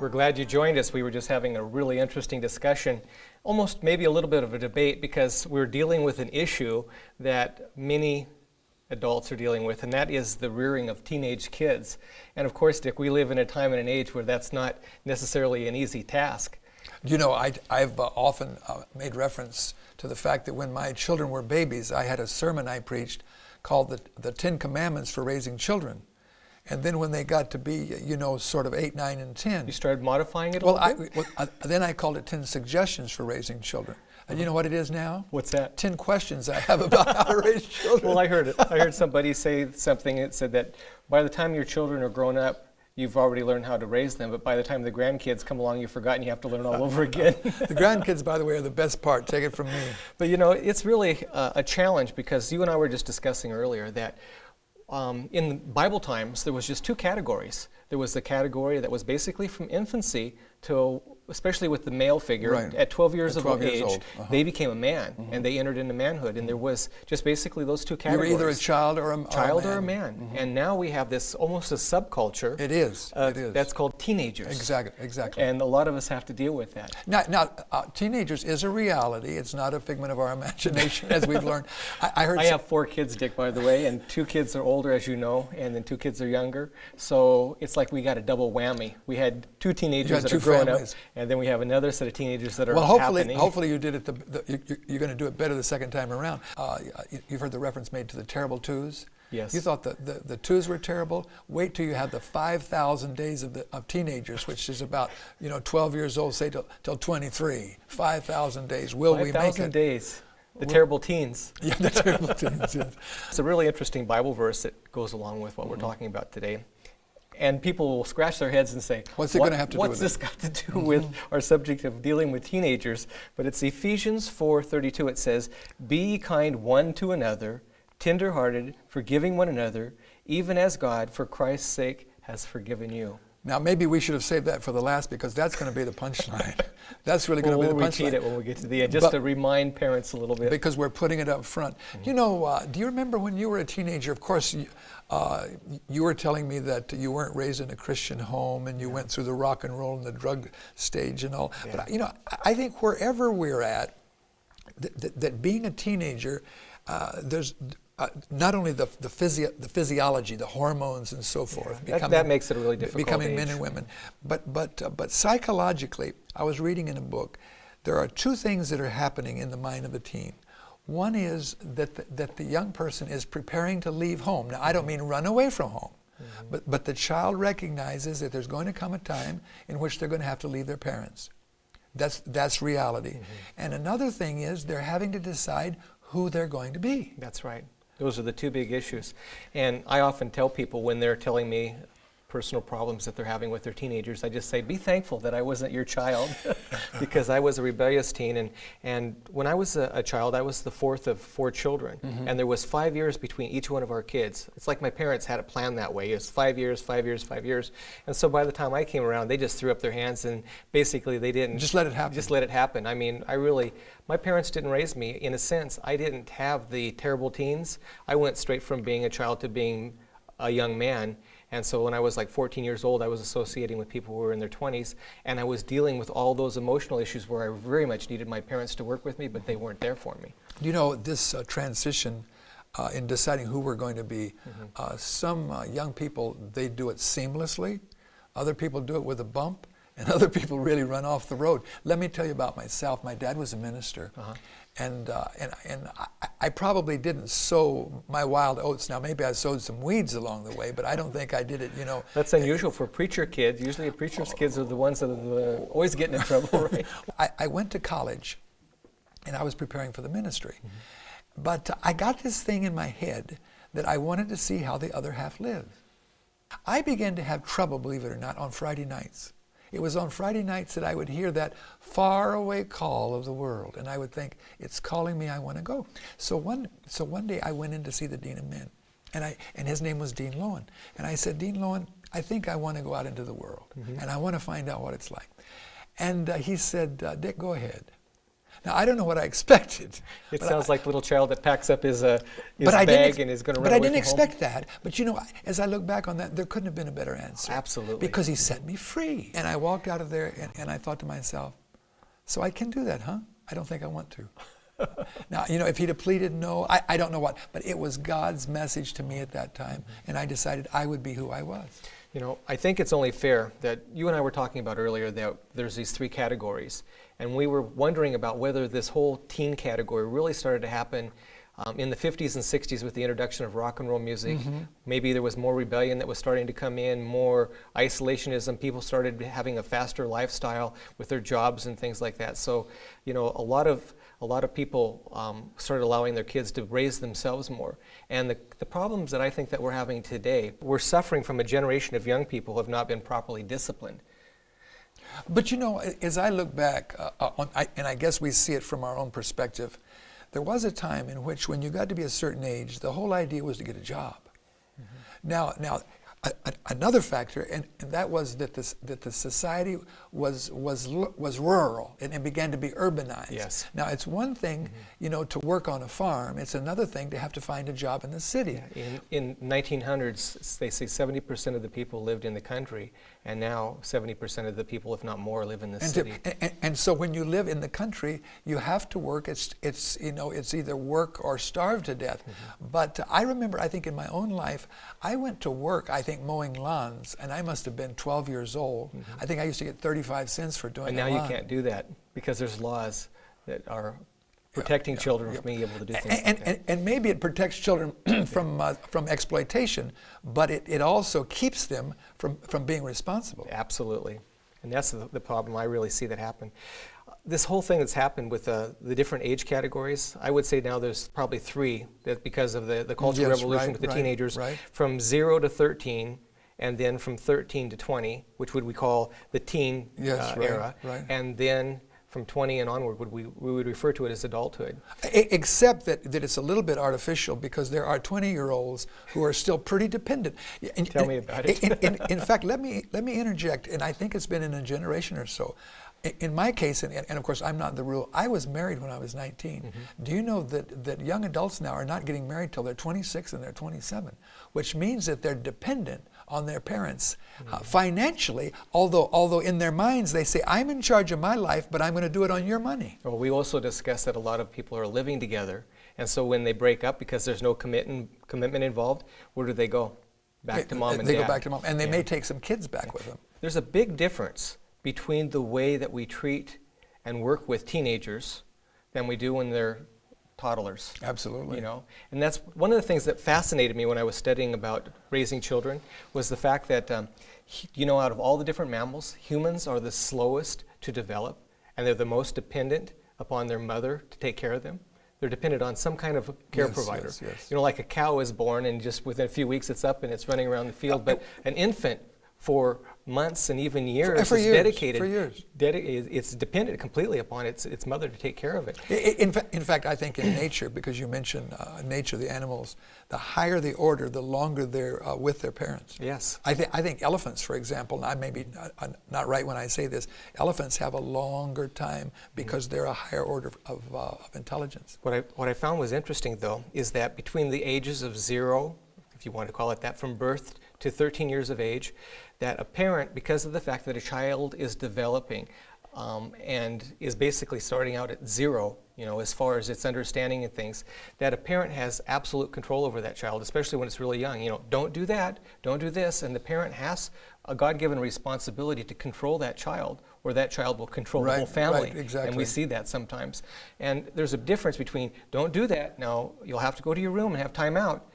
We're glad you joined us. We were just having a really interesting discussion, almost maybe a little bit of a debate, because we're dealing with an issue that many adults are dealing with, and that is the rearing of teenage kids. And of course, Dick, we live in a time and an age where that's not necessarily an easy task. You know, I've often made reference to the fact that when my children were babies, I had a sermon I preached called the 10 Commandments for Raising Children. And then when they got to be, you know, sort of 8, 9, and 10. You started modifying it a little bit? Then I called it 10 Suggestions for Raising Children. And you know what it is now? What's that? 10 questions I have about how to raise children. Well, I heard it. I heard somebody say something that said that by the time your children are grown up, you've already learned how to raise them, but by the time the grandkids come along, you've forgotten you have to learn all over again. The grandkids, by the way, are the best part. Take it from me. But you know, it's really a challenge, because you and I were just discussing earlier that in Bible times, there was just two categories. There was the category that was basically from infancy to, especially with the male figure, right. At 12 years of age, Uh-huh. they became a man, and they entered into manhood. And there was just basically those two categories. You were either a child or a man. And now we have this almost a subculture. It is. That's called teenagers. Exactly. And a lot of us have to deal with that. Now, teenagers is a reality. It's not a figment of our imagination, as we've learned. I have 4 kids, Dick, by the way, and 2 kids are older, as you know, and then 2 kids are younger. So it's like we got a double whammy. We had 2 teenagers that are growing up, and then we have another set of teenagers that are happening. Hopefully you did it. You're going to do it better the second time around. You've heard the reference made to the terrible twos. Yes. You thought the twos were terrible. Wait till you have the 5,000 days of teenagers, which is about 12 years old, say till 23. 5,000 days. Will we make it? 5,000 days. The terrible teens. Yeah, the terrible teens. Yes. It's a really interesting Bible verse that goes along with what we're talking about today. And people will scratch their heads and say, what's it going to have to do with What's this got to do with our subject of dealing with teenagers? But it's Ephesians 4:32. It says, "Be ye kind one to another, tender-hearted, forgiving one another, even as God, for Christ's sake, has forgiven you." Now, maybe we should have saved that for the last, because that's going to be the punchline. That's really going to be the punchline. We'll repeat it when we get to the end, just to remind parents a little bit. Because we're putting it up front. You know, do you remember when you were a teenager? Of course, you were telling me that you weren't raised in a Christian home, and you went through the rock and roll and the drug stage and all. Yeah. But, I think wherever we're at, that being a teenager, there's not only the physiology, the hormones and so forth. Yeah, that makes it a really difficult becoming age. Men and women. But psychologically, I was reading in a book, there are 2 things that are happening in the mind of a teen. One is that the young person is preparing to leave home. Now, I don't mean run away from home, but the child recognizes that there's going to come a time in which they're going to have to leave their parents. That's reality. And another thing is they're having to decide who they're going to be. That's right. Those are the 2 big issues. And I often tell people when they're telling me personal problems that they're having with their teenagers, I just say, be thankful that I wasn't your child, because I was a rebellious teen. And when I was a child, I was the 4th of 4 children. And there was 5 years between each one of our kids. It's like my parents had it planned that way. It was 5 years, 5 years, 5 years. And so by the time I came around, they just threw up their hands, and basically they didn't. Just let it happen. Just let it happen. I mean, my parents didn't raise me. In a sense, I didn't have the terrible teens. I went straight from being a child to being a young man. And so when I was like 14 years old, I was associating with people who were in their 20s, and I was dealing with all those emotional issues where I very much needed my parents to work with me, but they weren't there for me. You know, this transition in deciding who we're going to be, some young people, they do it seamlessly. Other people do it with a bump, and other people really run off the road. Let me tell you about myself. My dad was a minister. And I probably didn't sow my wild oats. Now, maybe I sowed some weeds along the way, but I don't think I did it, That's unusual for preacher kids. Usually a preacher's kids are the ones that are always getting in trouble, right? I went to college, and I was preparing for the ministry. But I got this thing in my head that I wanted to see how the other half lived. I began to have trouble, believe it or not, on Friday nights. It was on Friday nights that I would hear that faraway call of the world, and I would think, it's calling me, I want to go. So one day I went in to see the Dean of Men, and his name was Dean Lowen. And I said, Dean Lowen, I think I want to go out into the world, and I want to find out what it's like. And he said, Dick, go ahead. Now, I don't know what I expected. It sounds like the little child that packs up his bag and is going to run away from home. But I didn't expect that. But you know, as I look back on that, there couldn't have been a better answer. Absolutely. Because he set me free. And I walked out of there and I thought to myself, so I can do that, huh? I don't think I want to. Now, you know, if he'd have pleaded no, I don't know what. But it was God's message to me at that time. And I decided I would be who I was. You know, I think it's only fair that you and I were talking about earlier that there's these three categories. And we were wondering about whether this whole teen category really started to happen in the 50s and 60s with the introduction of rock and roll music. Maybe there was more rebellion that was starting to come in, more isolationism. People started having a faster lifestyle with their jobs and things like that. So, you know, a lot of people started allowing their kids to raise themselves more. And the problems that I think that we're having today, we're suffering from a generation of young people who have not been properly disciplined. But you know, as I look back, and I guess we see it from our own perspective, there was a time in which when you got to be a certain age, the whole idea was to get a job. Now, another factor, and that was that the society was rural and began to be urbanized. Yes. Now it's one thing, you know, to work on a farm. It's another thing to have to find a job in the city. Yeah. In 1900s, they say 70% of the people lived in the country, and now 70% of the people, if not more, live in the city. And so when you live in the country, you have to work. It's you know, it's either work or starve to death. But I remember, I think in my own life, I went to work, I think mowing lawns, and I must have been 12 years old. I think I used to get 35 cents for doing And now you can't do that because there's laws that are protecting children from being able to do things like that. And maybe it protects children from exploitation, but it also keeps them from being responsible. Absolutely. And that's the problem I really see that happen. This whole thing that's happened with the different age categories, I would say now there's probably three that because of the cultural revolution with the teenagers, from 0 to 13, and then from 13 to 20, which we call the teen era, and then from 20 and onward, we would refer to it as adulthood. Except that it's a little bit artificial because there are 20-year-olds who are still pretty dependent. Tell me about it. In fact, let me interject, and I think it's been in a generation or so. In my case, and of course I'm not the rule, I was married when I was 19. Do you know that young adults now are not getting married till they're 26 and they're 27, which means that they're dependent on their parents financially, although in their minds they say, I'm in charge of my life, but I'm going to do it on your money. Well, we also discussed that a lot of people are living together, and so when they break up because there's no commitment involved, where do they go? Back to mom and dad. They go back to mom, and they may take some kids back with them. There's a big difference between the way that we treat and work with teenagers than we do when they're toddlers. Absolutely. You know, and that's one of the things that fascinated me when I was studying about raising children was the fact that, you know, out of all the different mammals, humans are the slowest to develop, and they're the most dependent upon their mother to take care of them. They're dependent on some kind of care provider. Yes. You know, like a cow is born and just within a few weeks it's up and it's running around the field, but an infant for months and even years is dedicated. For years. It's dependent completely upon its mother to take care of it. In fact, I think in nature, because you mentioned nature, the animals, the higher the order, the longer they're with their parents. Yes. I think elephants, for example, and I may be not right when I say this, elephants have a longer time because they're a higher order of intelligence. What I found was interesting, though, is that between the ages of 0, if you want to call it that, from birth to 13 years of age, that a parent, because of the fact that a child is developing and is basically starting out at 0, you know, as far as its understanding and things, that a parent has absolute control over that child, especially when it's really young. You know, don't do that, don't do this, and the parent has a God-given responsibility to control that child, or that child will control the whole family. Right, exactly. And we see that sometimes. And there's a difference between, don't do that, now you'll have to go to your room and have time out,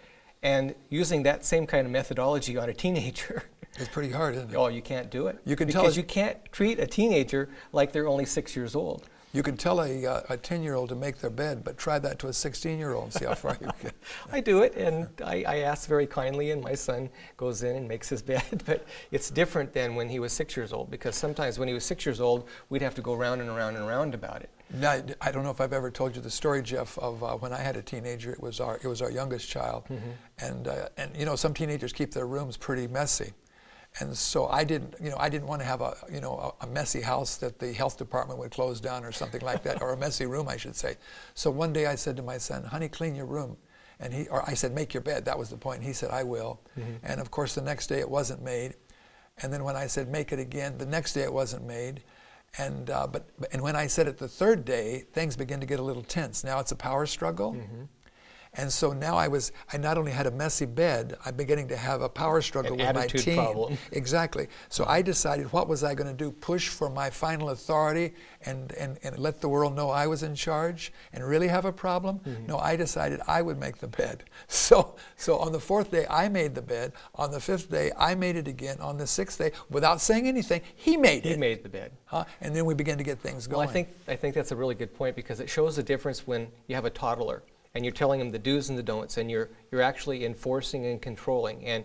and using that same kind of methodology on a teenager. It's pretty hard, isn't it? Oh, you can't do it. You can because you can't treat a teenager like they're only 6 years old. You can tell a 10-year-old to make their bed, but try that to a 16-year-old and see how far you get. I do it, and I ask very kindly, and my son goes in and makes his bed. But it's different than when he was 6 years old, because sometimes when he was 6 years old, we'd have to go round and around and around about it. Now, I don't know if I've ever told you the story, Jeff, of when I had a teenager. It was our youngest child, and you know, some teenagers keep their rooms pretty messy. And so I didn't want to have a messy house that the health department would close down or something like that, or a messy room, I should say. So one day I said to my son, honey, clean your room. Or I said, make your bed. That was the point. And he said, I will. And of course, the next day it wasn't made. And then when I said, make it again, the next day it wasn't made. And when I said it the third day, things began to get a little tense. Now it's a power struggle. And so now I not only had a messy bed, I'm beginning to have a power struggle with my team. Problem. Exactly. So I decided, what was I going to do? Push for my final authority and let the world know I was in charge and really have a problem? No, I decided I would make the bed. So on the fourth day, I made the bed. On the fifth day, I made it again. On the sixth day, without saying anything, he made it. He made the bed. And then we began to get things going. Well, I think that's a really good point, because it shows the difference when you have a toddler and you're telling them the do's and the don'ts, and you're actually enforcing and controlling. And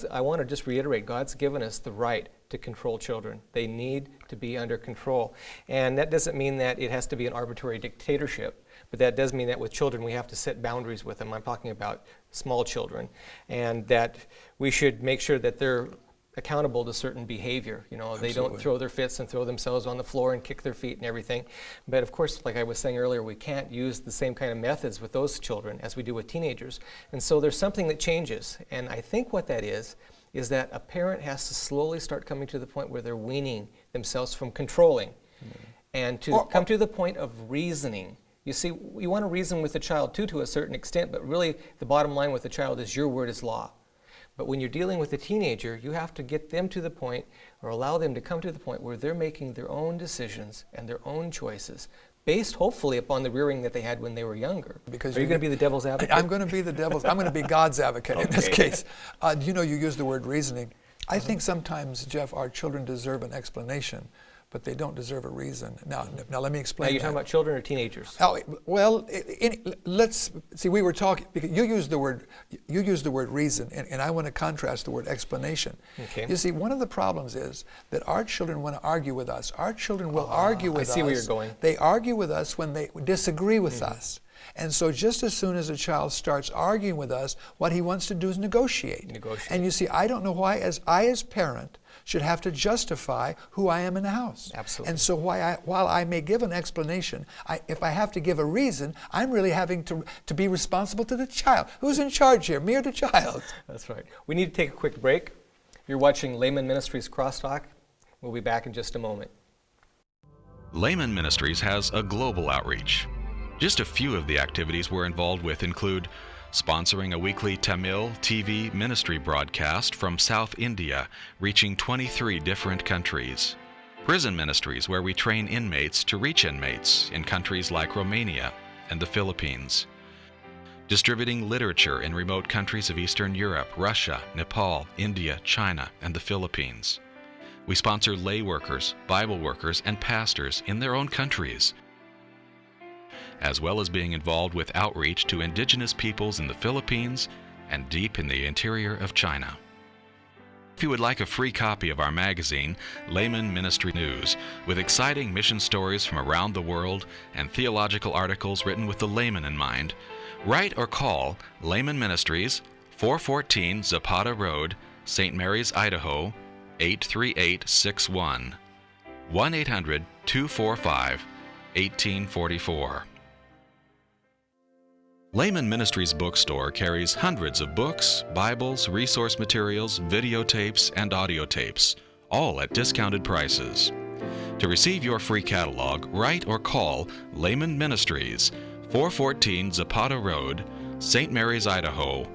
I want to just reiterate, God's given us the right to control children. They need to be under control. And that doesn't mean that it has to be an arbitrary dictatorship, but that does mean that with children we have to set boundaries with them. I'm talking about small children, and that we should make sure that they're accountable to certain behavior. They Absolutely. don't throw their fits and throw themselves on the floor and kick their feet and everything. But of course, like I was saying earlier, we can't use the same kind of methods with those children as we do with teenagers. And so there's something that changes. And I think what that is that a parent has to slowly start coming to the point where they're weaning themselves from controlling and to come to the point of reasoning. You see, you want to reason with the child too, to a certain extent, but really the bottom line with the child is your word is law. But when you're dealing with a teenager, you have to get them to the point, or allow them to come to the point, where they're making their own decisions and their own choices, based hopefully upon the rearing that they had when they were younger. Because are you going to be the devil's advocate? I'm going to be I'm going to be God's advocate in this case. You use the word reasoning. I think sometimes, Jeff, our children deserve an explanation, but they don't deserve a reason. Now let me explain. Are you talking about children or teenagers? Oh, well, let's see. We were talking, because you used the word reason, and I want to contrast the word explanation. Okay. You see, one of the problems is that our children want to argue with us. Our children will argue with us. I see where you're going. They argue with us when they disagree with us. And so just as soon as a child starts arguing with us, what he wants to do is negotiate. And you see, I don't know why, as parent, should have to justify who I am in the house. Absolutely. And so while I may give an explanation, if I have to give a reason, I'm really having to be responsible to the child. Who's in charge here, me or the child? That's right. We need to take a quick break. You're watching Laymen Ministries Crosstalk. We'll be back in just a moment. Laymen Ministries has a global outreach. Just a few of the activities we're involved with include sponsoring a weekly Tamil TV ministry broadcast from South India, reaching 23 different countries. Prison ministries, where we train inmates to reach inmates in countries like Romania and the Philippines. Distributing literature in remote countries of Eastern Europe, Russia, Nepal, India, China, and the Philippines. We sponsor lay workers, Bible workers, and pastors in their own countries, as well as being involved with outreach to indigenous peoples in the Philippines and deep in the interior of China. If you would like a free copy of our magazine, Laymen Ministry News, with exciting mission stories from around the world and theological articles written with the layman in mind, write or call Laymen Ministries, 414 Zapada Road, St. Mary's, Idaho, 83861, 1-800-245-1844. Laymen Ministries bookstore carries hundreds of books, Bibles, resource materials, videotapes, and audio tapes, all at discounted prices. To receive your free catalog, write or call Laymen Ministries, 414 Zapada Road, St. Mary's, Idaho,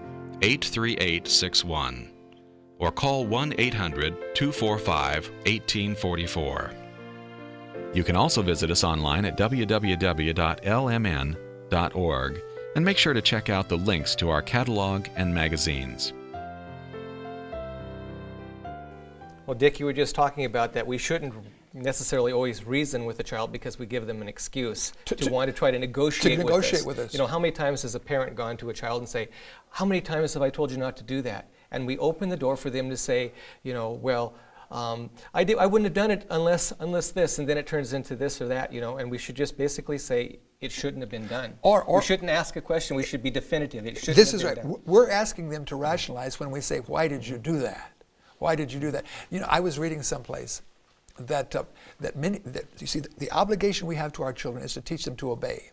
83861, or call 1-800-245-1844. You can also visit us online at www.lmn.org. and make sure to check out the links to our catalog and magazines. Well, Dick, you were just talking about that we shouldn't necessarily always reason with a child because we give them an excuse to want to try to negotiate with us. How many times has a parent gone to a child and say, how many times have I told you not to do that? And we open the door for them to say, I wouldn't have done it unless this, and then it turns into this or that, and we should just basically say it shouldn't have been done. Or we shouldn't ask a question, we should be definitive. It shouldn't This have is been right. done. We're asking them to rationalize when we say, why did you do that? Why did you do that? You know, I was reading someplace that you see, the obligation we have to our children is to teach them to obey.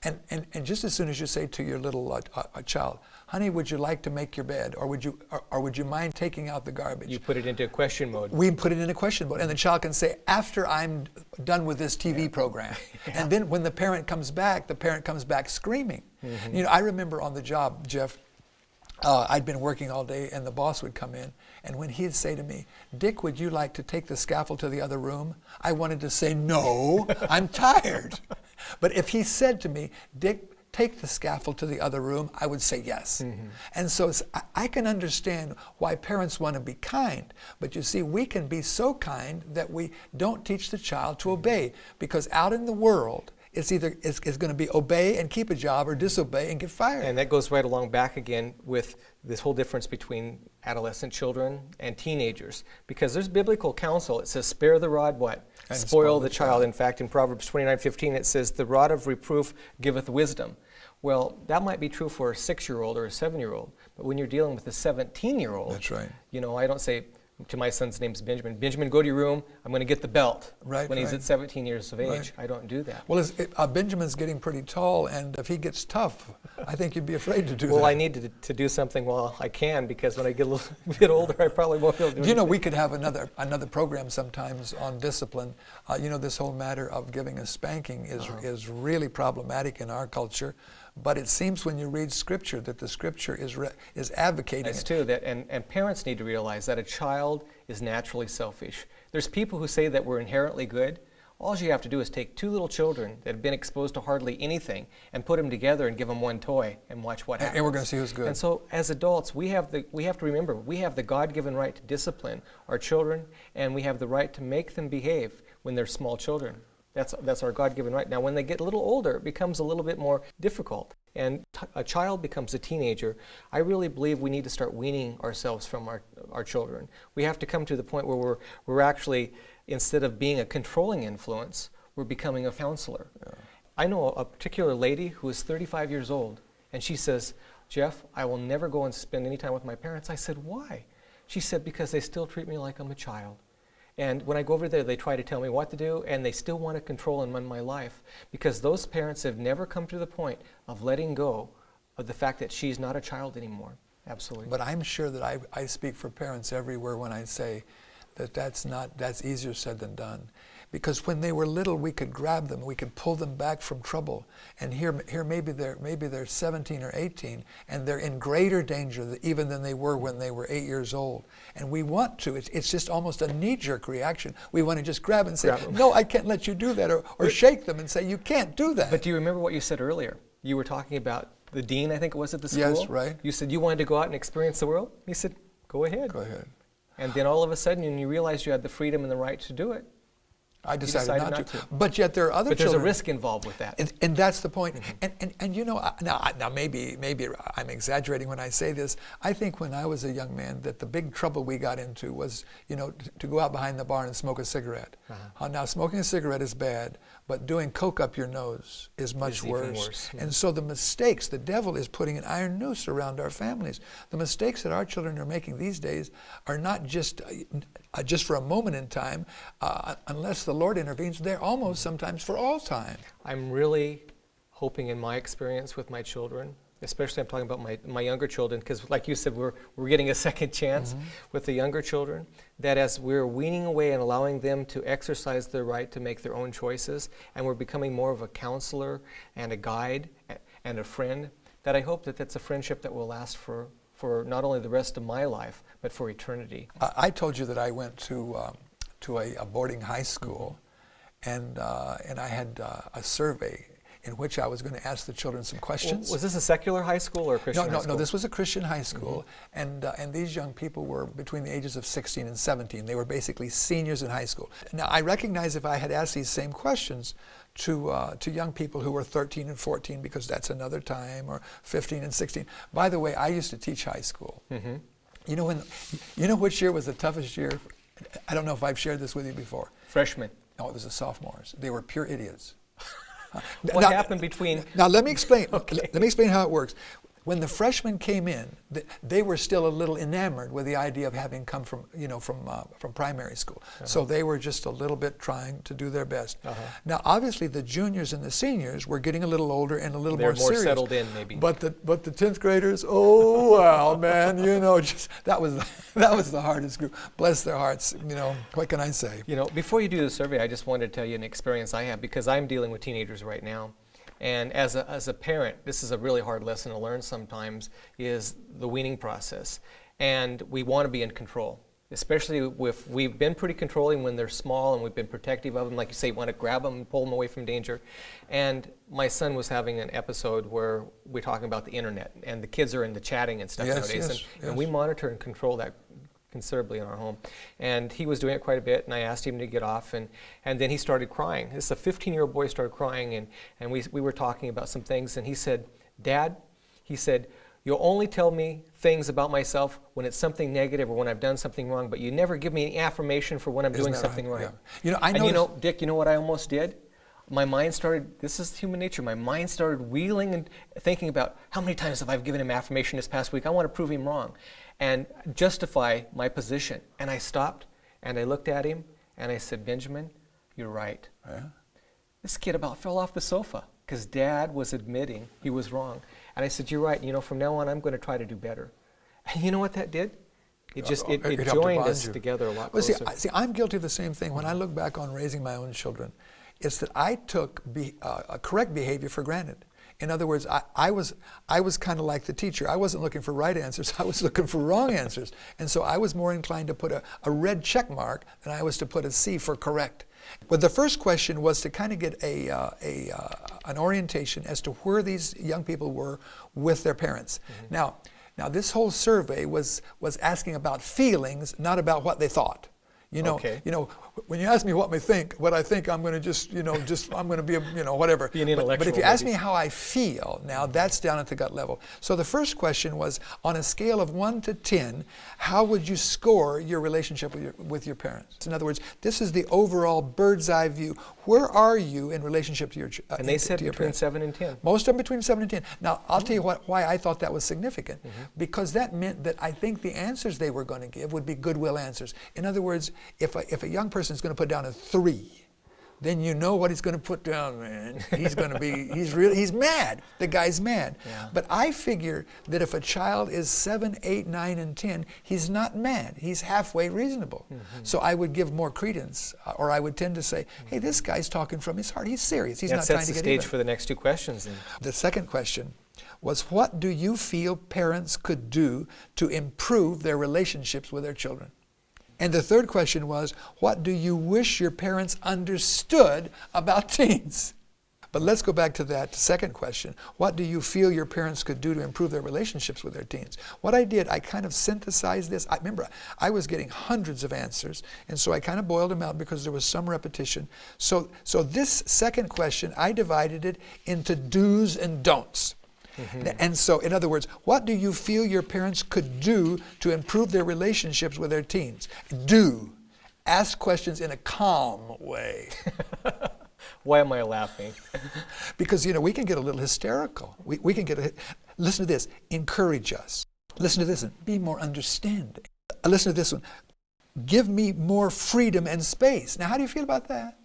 And just as soon as you say to your little child, honey, would you like to make your bed, or would you mind taking out the garbage? You put it into question mode. We put it in a question mode, and the child can say, after I'm done with this TV program. And then when the parent comes back screaming. You know, I remember on the job, Jeff, I'd been working all day, and the boss would come in, and when he'd say to me, Dick, would you like to take the scaffold to the other room? I wanted to say, no, I'm tired. But if he said to me, Dick, take the scaffold to the other room, I would say yes. And so I can understand why parents want to be kind, but you see, we can be so kind that we don't teach the child to obey, because out in the world, it's going to be obey and keep a job, or disobey and get fired. And that goes right along back again with this whole difference between adolescent children and teenagers. Because there's biblical counsel. It says, spare the rod, what? And spoil the child. In fact, in Proverbs 29:15, it says, the rod of reproof giveth wisdom. Well, that might be true for a 6-year-old or a 7-year-old. But when you're dealing with a 17-year-old, that's right. You know, I don't say to my son's name's Benjamin, Benjamin, go to your room, I'm going to get the belt. Right, when he's right. at 17 years of age. Right. I don't do that. Well, Benjamin's getting pretty tall, and if he gets tough, I think you'd be afraid to do that. Well, I need to do something while I can, because when I get a little bit older, I probably won't be able to do You know, anything. we could have another program sometimes on discipline. You know, this whole matter of giving a spanking is really problematic in our culture. But it seems when you read Scripture that the Scripture is advocating That's it. too, and parents need to realize that a child is naturally selfish. There's people who say that we're inherently good. All you have to do is take 2 little children that have been exposed to hardly anything and put them together and give them one toy and watch what happens. And we're going to see who's good. And so as adults, we have to remember, we have the God-given right to discipline our children, and we have the right to make them behave when they're small children. That's our God-given right. Now, when they get a little older, it becomes a little bit more difficult. And a child becomes a teenager. I really believe we need to start weaning ourselves from our children. We have to come to the point where we're actually, instead of being a controlling influence, we're becoming a counselor. Yeah. I know a particular lady who is 35 years old, and she says, Jeff, I will never go and spend any time with my parents. I said, why? She said, because they still treat me like I'm a child. And when I go over there, they try to tell me what to do, and they still want to control and run my life, because those parents have never come to the point of letting go of the fact that she's not a child anymore. Absolutely. But I'm sure that I speak for parents everywhere when I say that that's easier said than done. Because when they were little, we could grab them, we could pull them back from trouble. And here maybe they're 17 or 18, and they're in greater danger even than they were when they were 8 years old. And we want to, it's just almost a knee-jerk reaction. We want to just grab and say, no, I can't let you do that, or shake them and say, you can't do that. But do you remember what you said earlier? You were talking about the dean, I think it was, at the school? Yes, right. You said you wanted to go out and experience the world? He said, go ahead. Go ahead. And then all of a sudden, when you realized you had the freedom and the right to do it, I decided not to. But yet there are other children. But there's a risk involved with that. And that's the point. And you know, now maybe I'm exaggerating when I say this. I think when I was a young man that the big trouble we got into was, you know, to go out behind the barn and smoke a cigarette. Now, smoking a cigarette is bad, but doing coke up your nose is much worse. And so the mistakes, the devil is putting an iron noose around our families. The mistakes that our children are making these days are not just for a moment in time, unless the Lord intervenes, they're almost sometimes for all time. I'm really hoping in my experience with my children, especially I'm talking about my younger children, because like you said, we're getting a second chance with the younger children, that as we're weaning away and allowing them to exercise their right to make their own choices, and we're becoming more of a counselor and a guide and a friend, that I hope that that's a friendship that will last for not only the rest of my life, but for eternity. I told you that I went to a boarding high school, and I had a survey in which I was going to ask the children some questions. Was this a secular high school or a Christian high school? No, this was a Christian high school, and these young people were between the ages of 16 and 17. They were basically seniors in high school. Now, I recognize if I had asked these same questions to young people who were 13 and 14, because that's another time, or 15 and 16. By the way, I used to teach high school. You know which year was the toughest year? I don't know if I've shared this with you before. Freshman. No, it was the sophomores. They were pure idiots. What happened between... Now let me explain. Okay. Let me explain how it works. When the freshmen came in, they were still a little enamored with the idea of having come from, from primary school. So they were just a little bit trying to do their best. Now, obviously, the juniors and the seniors were getting a little older and a little more serious. They're more settled in, maybe. But the 10th graders, oh well, man, that was the hardest group. Bless their hearts. What can I say? Before you do the survey, I just wanted to tell you an experience I have, because I'm dealing with teenagers right now. And as a parent, this is a really hard lesson to learn sometimes, is the weaning process. And we want to be in control, especially if we've been pretty controlling when they're small and we've been protective of them. Like you say, you want to grab them and pull them away from danger. And my son was having an episode where we're talking about the internet, and the kids are in the chatting and stuff nowadays. And we monitor and control that considerably in our home. And he was doing it quite a bit, and I asked him to get off, and then he started crying. This is a 15-year-old boy started crying, and we were talking about some things, and he said, "Dad," he said, "you'll only tell me things about myself when it's something negative or when I've done something wrong, but you never give me any affirmation for when I'm doing something right." Yeah. Dick, what I almost did? My mind started, this is human nature, my mind started wheeling and thinking about how many times have I given him affirmation this past week. I want to prove him wrong and justify my position. And I stopped and I looked at him and I said, "Benjamin, you're right." Yeah. This kid about fell off the sofa because Dad was admitting he was wrong. And I said, "You're right. From now on, I'm going to try to do better." And you know what that did? It joined us together a lot closer. See, I'm guilty of the same thing. When I look back on raising my own children, it's that I took correct behavior for granted. In other words, I was kind of like the teacher. I wasn't looking for right answers. I was looking for wrong answers. And so I was more inclined to put a red check mark than I was to put a C for correct. But the first question was to kind of get an orientation as to where these young people were with their parents. Now this whole survey was asking about feelings, not about what they thought. When you ask me what I think, I'm going to I'm going to be whatever. Be an intellectual. But if you ask me how I feel, now that's down at the gut level. So the first question was, on a scale of 1 to 10, how would you score your relationship with your parents? In other words, this is the overall bird's eye view. Where are you in relationship to your parents? And they said between 7 and 10. Most of them between 7 and 10. Now, I'll tell you why I thought that was significant. Because that meant that I think the answers they were going to give would be goodwill answers. In other words, if a young person is going to put down a 3, then you know what he's going to put down, man. He's going to be, he's mad. The guy's mad. Yeah. But I figure that if a child is 7, 8, 9, and 10, he's not mad. He's halfway reasonable. So I would give more credence, or I would tend to say, hey, this guy's talking from his heart. He's serious. He's not trying to get even. That sets the stage for the next 2 questions. Then. The second question was, what do you feel parents could do to improve their relationships with their children? And the third question was, what do you wish your parents understood about teens? But let's go back to that second question. What do you feel your parents could do to improve their relationships with their teens? What I did, I kind of synthesized this. I remember I was getting hundreds of answers, and so I kind of boiled them out because there was some repetition. So this second question, I divided it into do's and don'ts. And so, in other words, what do you feel your parents could do to improve their relationships with their teens? Do. Ask questions in a calm way. Why am I laughing? Because, we can get a little hysterical. We can listen to this. Encourage us. Listen to this one. Be more understanding. Listen to this one. Give me more freedom and space. Now, how do you feel about that?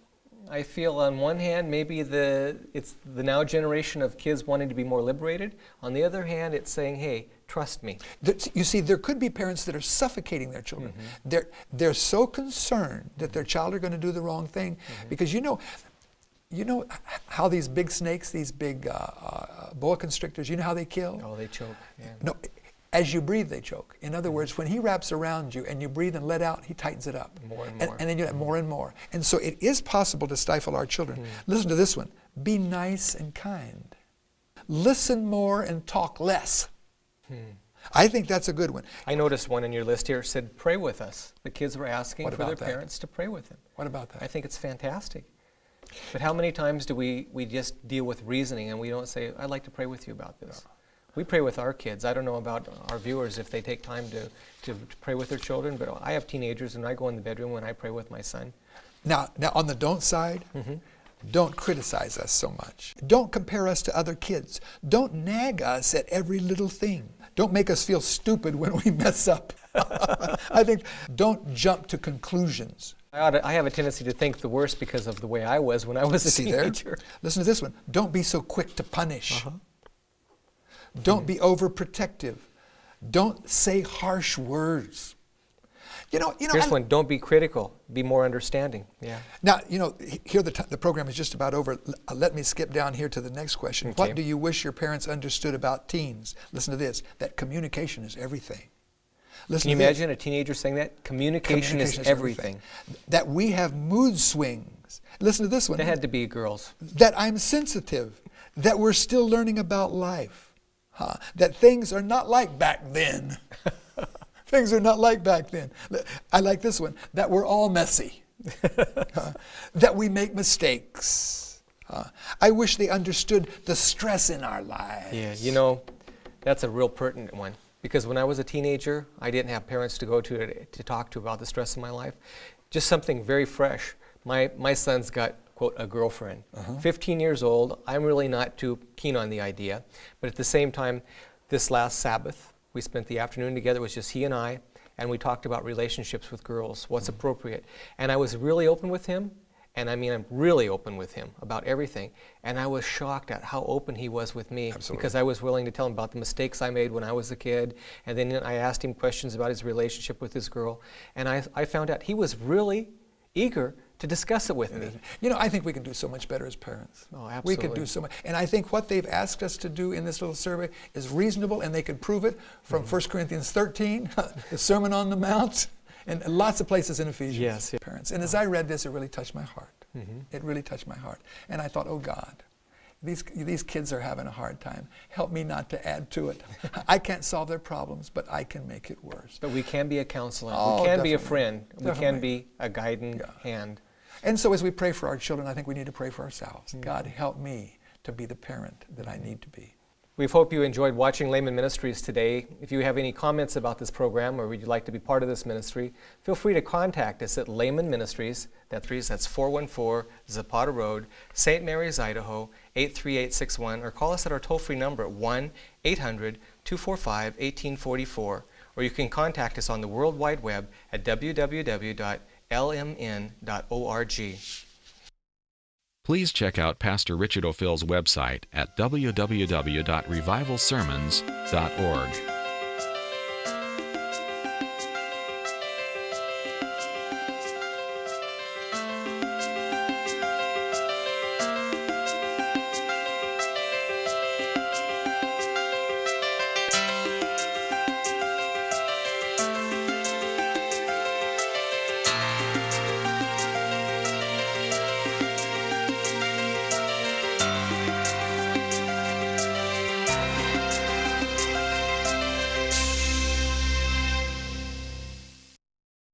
I feel on one hand, maybe it's the now generation of kids wanting to be more liberated. On the other hand, it's saying, hey, trust me. You see, there could be parents that are suffocating their children. They're so concerned that their child are going to do the wrong thing because you know how these big snakes, these big boa constrictors, you know how they kill? Oh, they choke. Yeah. No. As you breathe, they choke. In other words, when he wraps around you and you breathe and let out, he tightens it up. More and more. And then you have more and more. And so it is possible to stifle our children. Listen to this one. Be nice and kind. Listen more and talk less. I think that's a good one. I noticed one in your list here said, pray with us. The kids were asking for their that? parents to pray with them. What about that? I think it's fantastic. But how many times do we just deal with reasoning and we don't say, I'd like to pray with you about this? Yeah. We pray with our kids. I don't know about our viewers if they take time to pray with their children, but I have teenagers and I go in the bedroom when I pray with my son. Now on the don't side, Don't criticize us so much. Don't compare us to other kids. Don't nag us at every little thing. Don't make us feel stupid when we mess up. I think don't jump to conclusions. I have a tendency to think the worst because of the way I was when I was a teenager. Listen to this one. Don't be so quick to punish. Don't be overprotective. Don't say harsh words. Here's one. Don't be critical. Be more understanding. Yeah. Now, here the program is just about over. Let me skip down here to the next question. Okay. What do you wish your parents understood about teens? Listen to this. That communication is everything. Can you imagine a teenager saying that? Communication is everything. That we have mood swings. Listen to this one. That had to be girls. That I'm sensitive. That we're still learning about life. That things are not like back then. Things are not like back then. I like this one. That we're all messy. That we make mistakes. I wish they understood the stress in our lives. Yeah, that's a real pertinent one. Because when I was a teenager, I didn't have parents to go to talk to about the stress in my life. Just something very fresh. My son's got, quote, a girlfriend. 15 years old. I'm really not too keen on the idea. But at the same time, this last Sabbath, we spent the afternoon together. It was just he and I, and we talked about relationships with girls, what's appropriate. And I was really open with him, and I'm really open with him about everything. And I was shocked at how open he was with me. Absolutely. Because I was willing to tell him about the mistakes I made when I was a kid. And then I asked him questions about his relationship with his girl. And I found out he was really eager to discuss it with me. I think we can do so much better as parents. Oh, absolutely. We can do so much. And I think what they've asked us to do in this little survey is reasonable, and they could prove it from 1 Corinthians 13, the Sermon on the Mount, and lots of places in Ephesians. Yes. Parents. And as I read this, it really touched my heart. It really touched my heart. And I thought, oh God, these kids are having a hard time. Help me not to add to it. I can't solve their problems, but I can make it worse. But we can be a counselor. Oh, we can be a definitely. friend. Definitely. We can be a guiding hand. And so as we pray for our children, I think we need to pray for ourselves. God, help me to be the parent that I need to be. We hope you enjoyed watching Laymen Ministries today. If you have any comments about this program or would you like to be part of this ministry, feel free to contact us at Laymen Ministries. That's 414 Zapada Road, St. Mary's, Idaho, 83861, or call us at our toll-free number at 1-800-245-1844, or you can contact us on the World Wide Web at www.lmn.org. Please check out Pastor Richard O'Fill's website at www.revivalsermons.org.